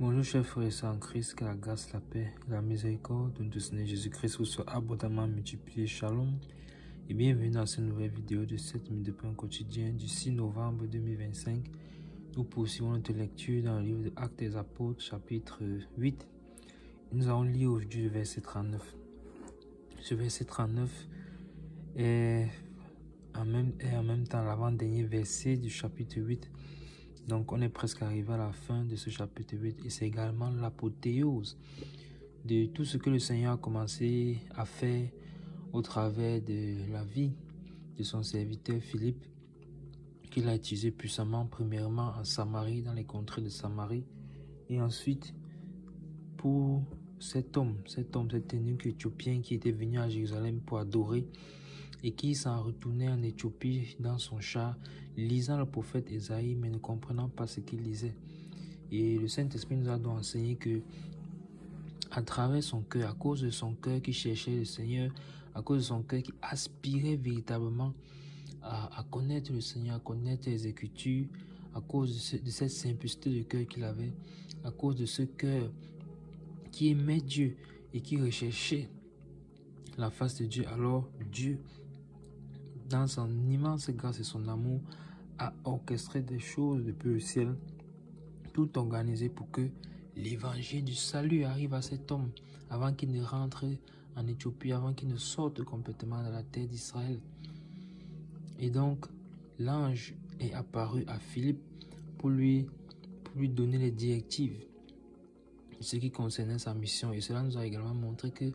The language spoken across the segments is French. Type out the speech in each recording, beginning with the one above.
Bonjour chers frères et sœurs en Christ, que la grâce, la paix et la miséricorde de notre Seigneur Jésus-Christ vous soit abondamment multiplié. Shalom et bienvenue dans cette nouvelle vidéo de 7 minutes de pain quotidien du 6 novembre 2025. Nous poursuivons notre lecture dans le livre de Actes des Apôtres chapitre 8. Nous allons lire aujourd'hui le verset 39. Ce verset 39 est en même temps l'avant-dernier verset du chapitre 8. Donc on est presque arrivé à la fin de ce chapitre 8 et c'est également l'apothéose de tout ce que le Seigneur a commencé à faire au travers de la vie de son serviteur Philippe, qu'il a utilisé puissamment premièrement en Samarie, dans les contrées de Samarie, et ensuite pour cet eunuque éthiopien qui était venu à Jérusalem pour adorer et qui s'en retournait en Éthiopie dans son char, lisant le prophète Ésaïe, mais ne comprenant pas ce qu'il lisait. Et le Saint-Esprit nous a donc enseigné que, à travers son cœur, à cause de son cœur qui cherchait le Seigneur, à cause de son cœur qui aspirait véritablement à connaître le Seigneur, à connaître les Écritures, à cause de cette simplicité de cœur qu'il avait, à cause de ce cœur qui aimait Dieu et qui recherchait la face de Dieu, alors Dieu, dans son immense grâce et son amour, a orchestré des choses depuis le ciel, tout organisé pour que l'évangile du salut arrive à cet homme avant qu'il ne rentre en Éthiopie, avant qu'il ne sorte complètement de la terre d'Israël. Et donc, l'ange est apparu à Philippe pour lui donner les directives de ce qui concernait sa mission. Et cela nous a également montré que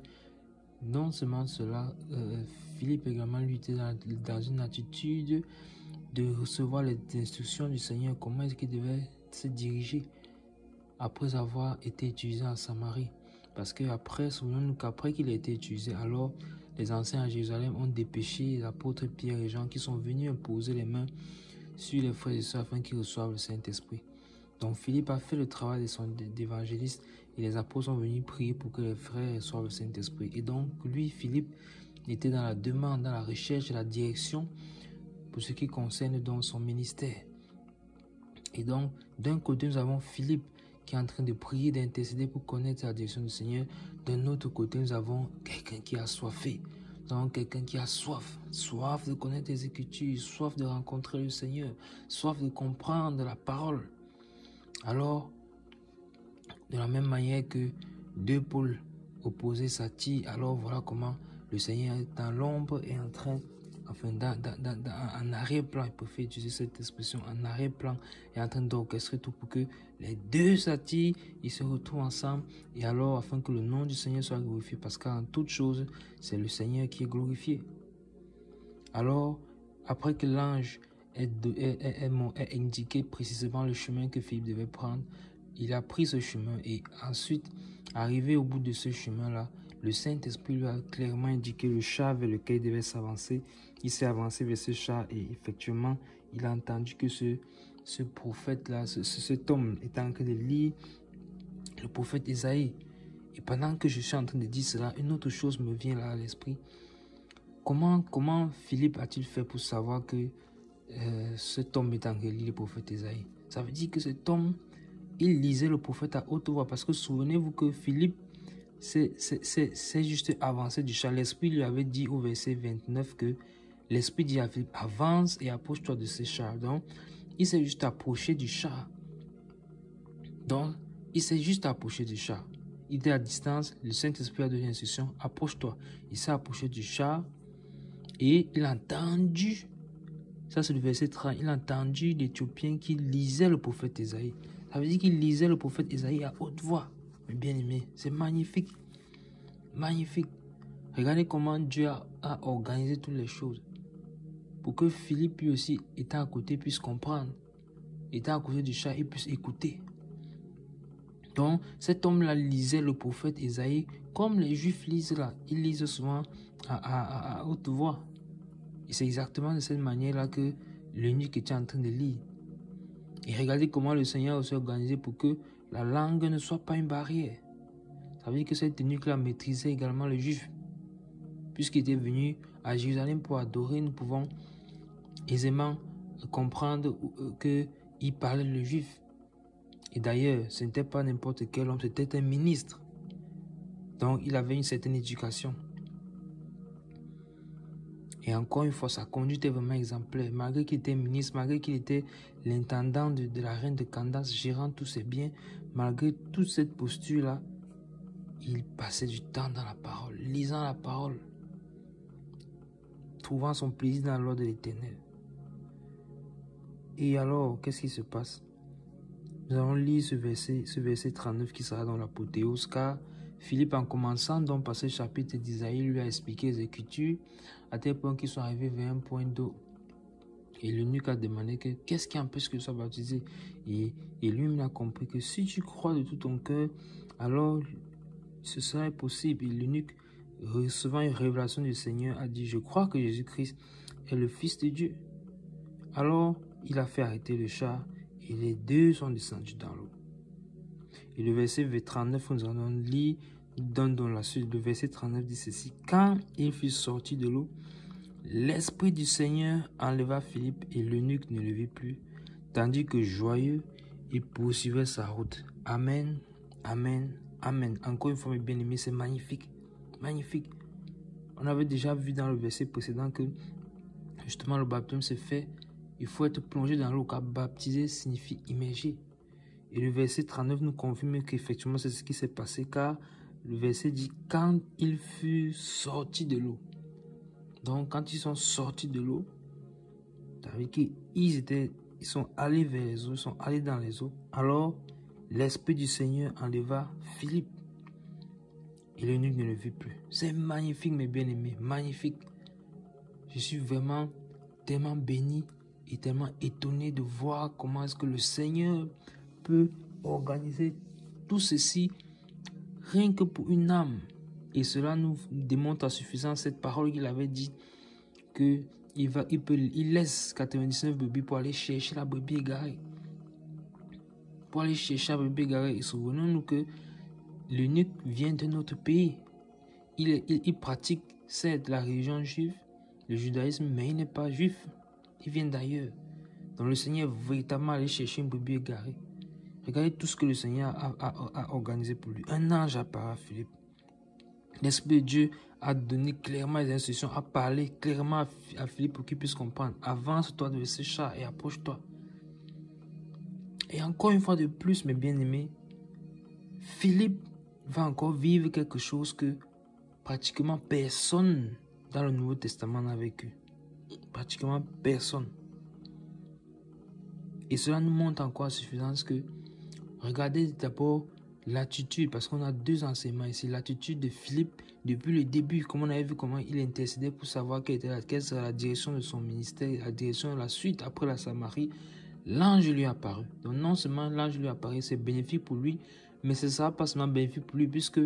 non seulement cela, Philippe également lui était dans une attitude de recevoir les instructions du Seigneur, comment est-ce qu'il devait se diriger après avoir été utilisé en Samarie. Parce que après, souvenons-nous qu'après qu'il a été utilisé, alors les anciens à Jérusalem ont dépêché l'apôtre Pierre et Jean qui sont venus imposer les mains sur les frères et sœurs afin qu'ils reçoivent le Saint-Esprit. Donc Philippe a fait le travail d'évangéliste et les apôtres sont venus prier pour que les frères reçoivent le Saint-Esprit. Et donc lui, Philippe, était dans la demande, dans la recherche, la direction pour ce qui concerne donc son ministère. Et donc d'un côté nous avons Philippe qui est en train de prier, d'intercéder pour connaître la direction du Seigneur. D'un autre côté nous avons quelqu'un qui a soifé. Nous avons quelqu'un qui a soif de connaître les Écritures, soif de rencontrer le Seigneur, soif de comprendre la parole. Alors, de la même manière que deux pôles opposés s'attirent, alors voilà comment le Seigneur est dans l'ombre et en train, enfin, en arrière-plan, il préfère utiliser cette expression, en arrière-plan, et en train d'orchestrer tout pour que les deux s'attirent, ils se retrouvent ensemble, et alors, afin que le nom du Seigneur soit glorifié, parce qu'en toute chose, c'est le Seigneur qui est glorifié. Alors, après que l'ange est indiqué précisément le chemin que Philippe devait prendre, il a pris ce chemin et ensuite, arrivé au bout de ce chemin-là, le Saint-Esprit lui a clairement indiqué le char vers lequel il devait s'avancer. Il s'est avancé vers ce char et effectivement, il a entendu que ce prophète-là, cet homme était en train de lire le prophète Ésaïe. Et pendant que je suis en train de dire cela, une autre chose me vient là à l'esprit. Comment Philippe a-t-il fait pour savoir que cet homme est en train de lire le prophète Ésaïe? Ça veut dire que cet homme, il lisait le prophète à haute voix. Parce que souvenez-vous que Philippe c'est juste avancé du char. L'Esprit lui avait dit au verset 29 que l'Esprit dit à Philippe, avance et approche-toi de ce char. Donc, il s'est juste approché du char. Il était à distance. Le Saint-Esprit a donné l'instruction, approche-toi. Il s'est approché du char. Et il a entendu, ça c'est le verset 30, il a entendu l'Éthiopien qui lisait le prophète Ésaïe. Ça veut dire qu'il lisait le prophète Ésaïe à haute voix. Mais bien aimé, c'est magnifique. Magnifique. Regardez comment Dieu a organisé toutes les choses. Pour que Philippe lui aussi, étant à côté, puisse comprendre. Étant à côté du chat, il puisse écouter. Donc, cet homme-là lisait le prophète Ésaïe comme les Juifs lisent là. Ils lisent souvent à haute voix. Et c'est exactement de cette manière-là que l'eunuque était en train de lire. Et regardez comment le Seigneur s'est organisé pour que la langue ne soit pas une barrière. Ça veut dire que cet eunuque-là maîtrisait également le juif. Puisqu'il était venu à Jérusalem pour adorer, nous pouvons aisément comprendre qu'il parlait le juif. Et d'ailleurs, ce n'était pas n'importe quel homme, c'était un ministre. Donc, il avait une certaine éducation. Et encore une fois, sa conduite est vraiment exemplaire. Malgré qu'il était ministre, malgré qu'il était l'intendant de la reine de Candace, gérant tous ses biens, malgré toute cette posture-là, il passait du temps dans la parole, lisant la parole, trouvant son plaisir dans l'ordre de l'Éternel. Et alors, qu'est-ce qui se passe? Nous allons lire ce verset 39 qui sera dans l'apothéose, car Philippe, en commençant donc par ce chapitre d'Isaïe, lui a expliqué les Écritures, à tel point qu'ils sont arrivés vers un point d'eau. Et l'eunuque a demandé que qu'est-ce qui empêche que je sois baptisé? Et lui-même a compris que si tu crois de tout ton cœur, alors ce serait possible. Et l'eunuque, recevant une révélation du Seigneur, a dit, je crois que Jésus-Christ est le Fils de Dieu. Alors, il a fait arrêter le char et les deux sont descendus dans l'eau. Et le verset 39, nous allons lire dans la suite. Le verset 39 dit ceci. Quand il fut sorti de l'eau, l'Esprit du Seigneur enleva Philippe et l'eunuque ne le vit plus, tandis que joyeux, il poursuivait sa route. Amen, amen, amen. Encore une fois, mes bien-aimés, c'est magnifique, magnifique. On avait déjà vu dans le verset précédent que justement le baptême se fait, il faut être plongé dans l'eau, car baptiser signifie immerger. Et le verset 39 nous confirme qu'effectivement c'est ce qui s'est passé, car le verset dit quand il fut sorti de l'eau. Donc quand ils sont sortis de l'eau, ça veut dire qu'ils sont allés vers les eaux, ils sont allés dans les eaux. Alors l'Esprit du Seigneur enleva Philippe et l'eunuque ne le vit plus. C'est magnifique mes bien-aimés, magnifique. Je suis vraiment tellement béni et tellement étonné de voir comment est-ce que le Seigneur peut organiser tout ceci rien que pour une âme. Et cela nous démontre à suffisance cette parole qu'il avait dit que il laisse 99 brebis pour aller chercher la brebis égarée. Pour aller chercher la brebis égarée. Et souvenons-nous que l'eunuque vient d'un autre pays. Il pratique certes la religion juive, le judaïsme, mais il n'est pas juif. Il vient d'ailleurs. Donc le Seigneur est véritablement allé chercher une brebis égarée. Regardez tout ce que le Seigneur a organisé pour lui. Un ange apparaît à Philippe. L'Esprit de Dieu a donné clairement les instructions, a parlé clairement à Philippe pour qu'il puisse comprendre. Avance-toi de ce char et approche-toi. Et encore une fois de plus, mes bien-aimés, Philippe va encore vivre quelque chose que pratiquement personne dans le Nouveau Testament n'a vécu. Pratiquement personne. Et cela nous montre encore à suffisance que regardez d'abord l'attitude, parce qu'on a deux enseignements ici. L'attitude de Philippe depuis le début, comme on avait vu comment il intercédait pour savoir quelle serait la direction de son ministère, la direction de la suite après la Samarie. L'ange lui est apparu. Donc non seulement l'ange lui est apparu, c'est bénéfique pour lui, mais ce ne sera pas seulement bénéfique pour lui, puisque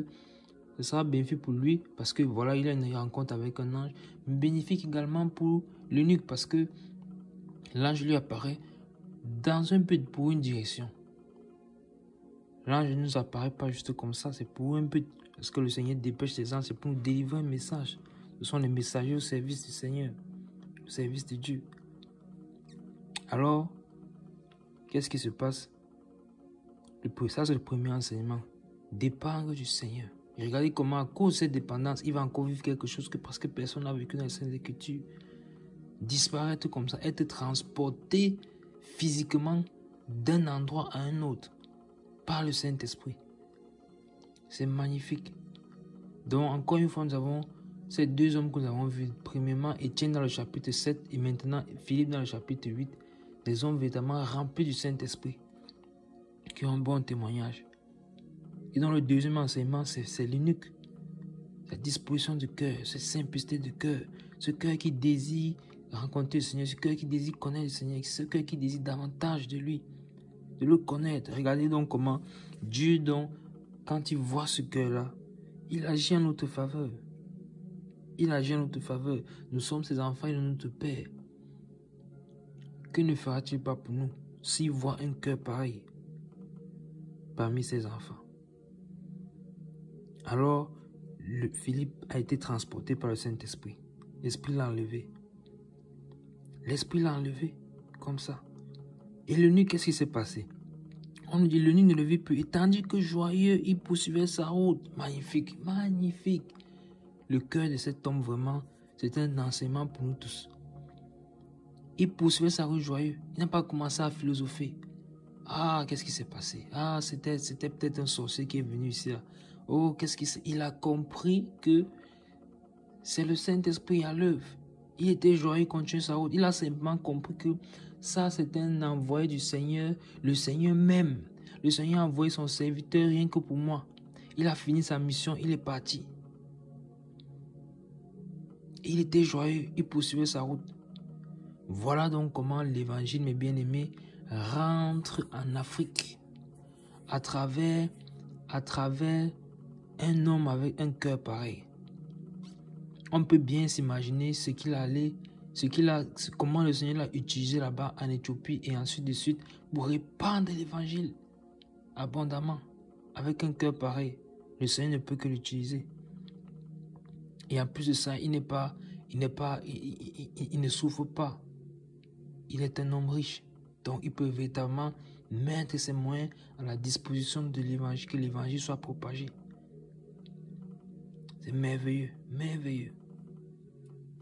ce sera bénéfique pour lui, parce que voilà, il a une rencontre avec un ange, mais bénéfique également pour l'eunuque, parce que l'ange lui apparaît dans un but, pour une direction. L'ange ne nous apparaît pas juste comme ça, c'est pour un but. Parce que le Seigneur dépêche les anges, c'est pour nous délivrer un message. Ce sont les messagers au service du Seigneur, au service de Dieu. Alors, qu'est-ce qui se passe? Ça, c'est le premier enseignement. Dépendre du Seigneur. Et regardez comment, à cause de cette dépendance, il va encore vivre quelque chose que presque personne n'a vécu dans les Saintes Écritures. Disparaître comme ça, être transporté physiquement d'un endroit à un autre par le Saint-Esprit. C'est magnifique. Donc, encore une fois, nous avons ces deux hommes que nous avons vus. Premièrement, Étienne dans le chapitre 7 et maintenant Philippe dans le chapitre 8. Des hommes véritablement remplis du Saint-Esprit qui ont un bon témoignage. Et dans le deuxième enseignement, c'est l'eunuque. La disposition du cœur, cette simplicité du cœur. Ce cœur qui désire rencontrer le Seigneur, ce cœur qui désire connaître le Seigneur, ce cœur qui désire davantage de lui, de le connaître. Regardez donc comment Dieu, donc, quand il voit ce cœur-là, il agit en notre faveur. Il agit en notre faveur. Nous sommes ses enfants et notre Père. Que ne fera-t-il pas pour nous s'il voit un cœur pareil parmi ses enfants? Alors, Philippe a été transporté par le Saint-Esprit. L'Esprit l'a enlevé. L'Esprit l'a enlevé, comme ça. Et l'eunuque, qu'est-ce qui s'est passé? On nous dit, le nid ne le vit plus. Et tandis que joyeux, il poursuivait sa route. Magnifique, magnifique. Le cœur de cet homme, vraiment, c'est un enseignement pour nous tous. Il poursuivait sa route joyeux. Il n'a pas commencé à philosopher. Ah, qu'est-ce qui s'est passé? Ah, c'était peut-être un sorcier qui est venu ici. Là. Oh, qu'est-ce qui s'est... Il a compris que c'est le Saint-Esprit à l'œuvre. Il était joyeux, il continuait sa route. Il a simplement compris que ça, c'est un envoyé du Seigneur, le Seigneur même. Le Seigneur a envoyé son serviteur rien que pour moi. Il a fini sa mission, il est parti. Il était joyeux, il poursuivait sa route. Voilà donc comment l'évangile, mes bien-aimés, rentre en Afrique à travers un homme avec un cœur pareil. On peut bien s'imaginer comment le Seigneur l'a utilisé là-bas en Éthiopie et ensuite de suite pour répandre l'évangile abondamment. Avec un cœur pareil, le Seigneur ne peut que l'utiliser. Et en plus de ça, il ne souffre pas. Il est un homme riche. Donc il peut véritablement mettre ses moyens à la disposition de l'évangile, que l'évangile soit propagé. C'est merveilleux, merveilleux.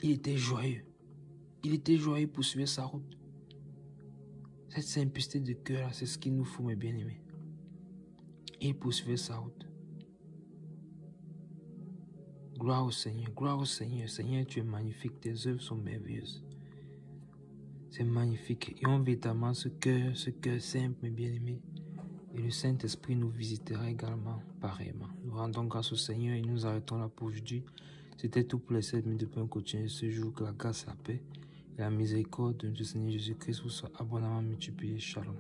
Il était joyeux. Il était joyeux pour suivre sa route. Cette simplicité de cœur, c'est ce qu'il nous faut, mes bien-aimés. Il poursuivait sa route. Gloire au Seigneur, gloire au Seigneur. Seigneur, tu es magnifique, tes œuvres sont merveilleuses. C'est magnifique. Et on véritablement ce cœur simple, mes bien-aimés. Et le Saint-Esprit nous visitera également pareillement. Nous rendons grâce au Seigneur et nous arrêtons là pour aujourd'hui. C'était tout pour les 7 minutes de pain quotidien de ce jour. Que la grâce, la paix et la miséricorde de notre Seigneur Jésus-Christ vous soient abondamment multipliées. Shalom.